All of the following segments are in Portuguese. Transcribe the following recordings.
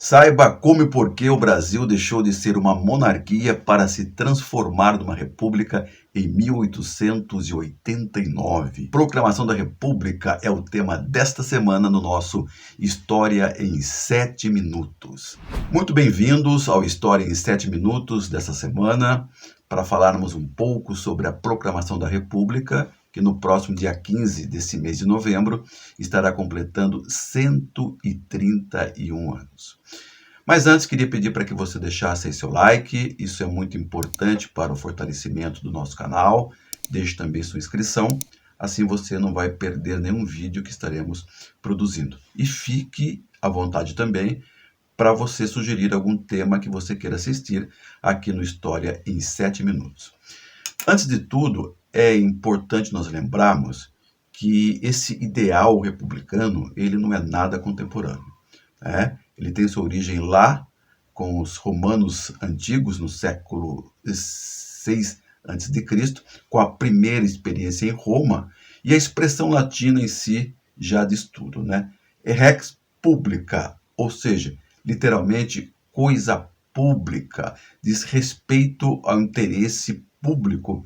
Saiba como e por que o Brasil deixou de ser uma monarquia para se transformar numa república em 1889. Proclamação da República é o tema desta semana no nosso História em 7 Minutos. Muito bem-vindos ao História em 7 Minutos dessa semana, para falarmos um pouco sobre a Proclamação da República, que no próximo dia 15 desse mês de novembro estará completando 131 anos. Mas antes, queria pedir para que você deixasse aí seu like, isso é muito importante para o fortalecimento do nosso canal. Deixe também sua inscrição, assim você não vai perder nenhum vídeo que estaremos produzindo. E fique à vontade também para você sugerir algum tema que você queira assistir aqui no História em 7 Minutos. Antes de tudo, é importante nós lembrarmos que esse ideal republicano, ele não é nada contemporâneo, né? Ele tem sua origem lá com os romanos antigos, no século VI a.C., com a primeira experiência em Roma, e a expressão latina em si já diz tudo, né? Rex publica, ou seja, literalmente coisa pública, diz respeito ao interesse público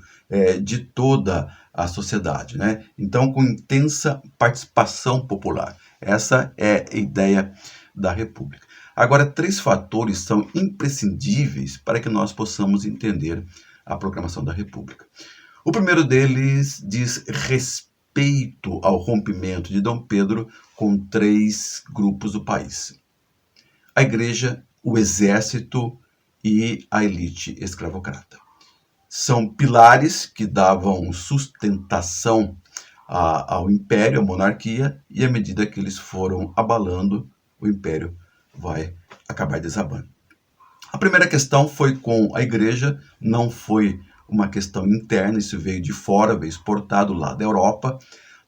de toda a sociedade, né? Então, com intensa participação popular. Essa é a ideia da República. Agora, 3 fatores são imprescindíveis para que nós possamos entender a proclamação da República. O primeiro deles diz respeito ao rompimento de Dom Pedro com 3 grupos do país: a Igreja, o Exército e a elite escravocrata. São pilares que davam sustentação ao império, à monarquia, e à medida que eles foram abalando, o império vai acabar desabando. A primeira questão foi com a Igreja, não foi uma questão interna, isso veio de fora, veio exportado lá da Europa.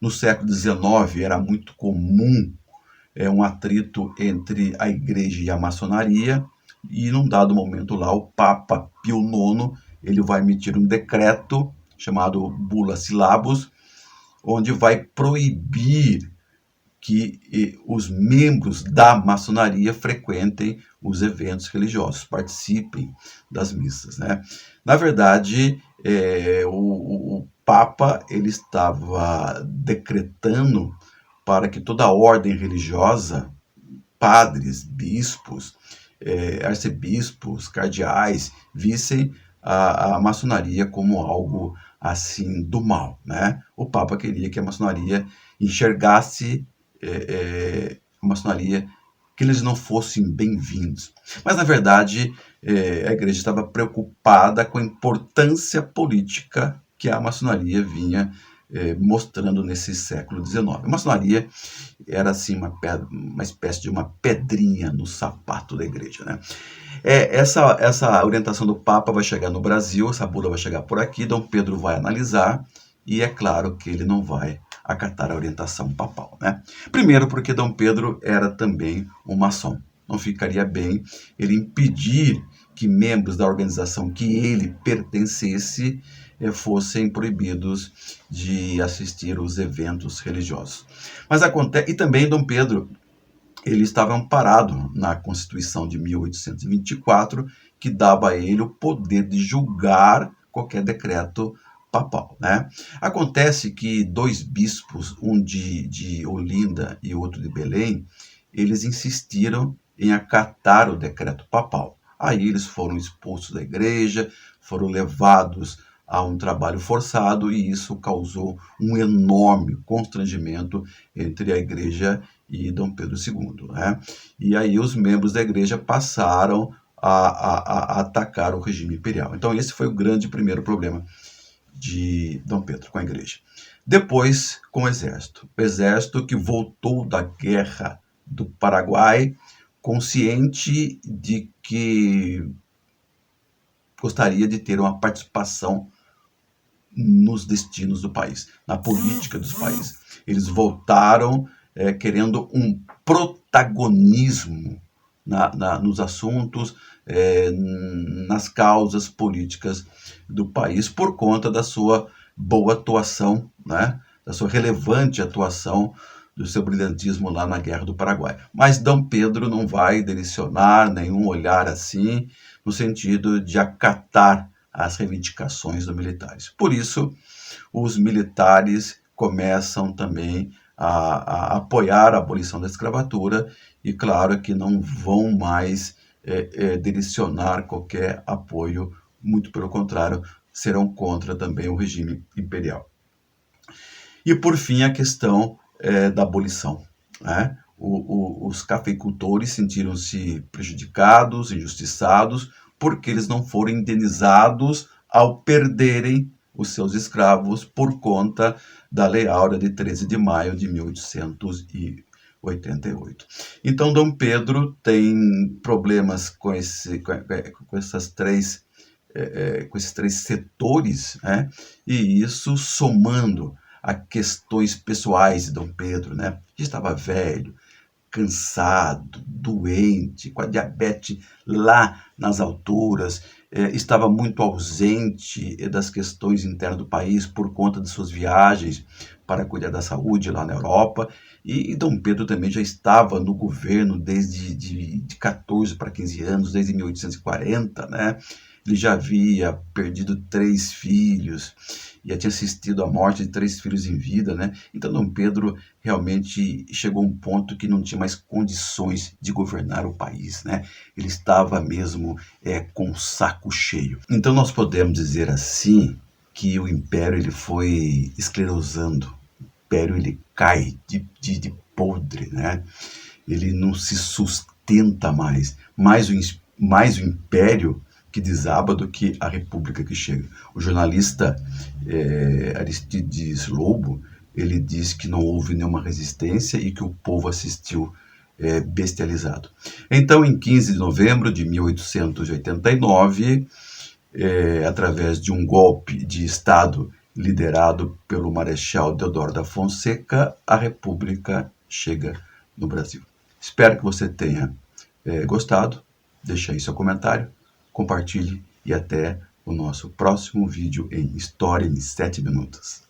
No século XIX era muito comum um atrito entre a Igreja e a maçonaria, e num dado momento lá o Papa Pio IX ele vai emitir um decreto chamado Bula Syllabus, onde vai proibir que os membros da maçonaria frequentem os eventos religiosos, participem das missas, né? Na verdade, o Papa ele estava decretando para que toda a ordem religiosa, padres, bispos, arcebispos, cardeais, vissem a maçonaria como algo assim do mal, né? O Papa queria que a maçonaria enxergasse a maçonaria, que eles não fossem bem-vindos. Mas, na verdade, a igreja estava preocupada com a importância política que a maçonaria vinha mostrando nesse século XIX. A maçonaria era assim uma espécie de uma pedrinha no sapato da igreja, né? Essa orientação do Papa vai chegar no Brasil, essa bula vai chegar por aqui, Dom Pedro vai analisar, e é claro que ele não vai acatar a orientação papal, né? Primeiro porque Dom Pedro era também um maçom. Não ficaria bem ele impedir que membros da organização que ele pertencesse fossem proibidos de assistir os eventos religiosos. Mas acontece, e também Dom Pedro ele estava amparado na Constituição de 1824, que dava a ele o poder de julgar qualquer decreto papal, né? Acontece que 2 bispos, um de Olinda e outro de Belém, eles insistiram em acatar o decreto papal. Aí eles foram expulsos da igreja, foram levados a um trabalho forçado, e isso causou um enorme constrangimento entre a igreja e Dom Pedro II, né? E aí os membros da igreja passaram a atacar o regime imperial. Então esse foi o grande primeiro problema de Dom Pedro com a igreja. Depois, com o exército que voltou da guerra do Paraguai, consciente de que gostaria de ter uma participação nos destinos do país, na política dos países. Eles voltaram querendo um protagonismo nos assuntos, nas causas políticas do país, por conta da sua boa atuação, né? Da sua relevante atuação do seu brilhantismo lá na Guerra do Paraguai. Mas Dom Pedro não vai direcionar nenhum olhar assim, no sentido de acatar as reivindicações dos militares. Por isso, os militares começam também a apoiar a abolição da escravatura e, claro, que não vão mais direcionar qualquer apoio, muito pelo contrário, serão contra também o regime imperial. E, por fim, a questão da abolição, né? Os cafeicultores sentiram-se prejudicados, injustiçados, porque eles não foram indenizados ao perderem os seus escravos por conta da Lei Áurea de 13 de maio de 1888. Então, Dom Pedro tem problemas com esses três setores, né? E isso somando a questões pessoais de Dom Pedro, né? Estava velho, cansado, doente, com a diabetes lá nas alturas, estava muito ausente das questões internas do país por conta de suas viagens para cuidar da saúde lá na Europa. E Dom Pedro também já estava no governo desde de 14 para 15 anos, desde 1840, né? Ele já havia perdido 3 filhos, já tinha assistido à morte de 3 filhos em vida, né? Então Dom Pedro realmente chegou a um ponto que não tinha mais condições de governar o país, né? Ele estava mesmo com o saco cheio. Então nós podemos dizer assim que o império ele foi esclerosando, o império ele cai de podre, né? Ele não se sustenta mais o império que desaba do que a república que chega. O jornalista Aristides Lobo, ele diz que não houve nenhuma resistência e que o povo assistiu bestializado. Então, em 15 de novembro de 1889, através de um golpe de Estado liderado pelo Marechal Deodoro da Fonseca, a República chega no Brasil. Espero que você tenha gostado. Deixe aí seu comentário, compartilhe e até o nosso próximo vídeo em História em 7 minutos.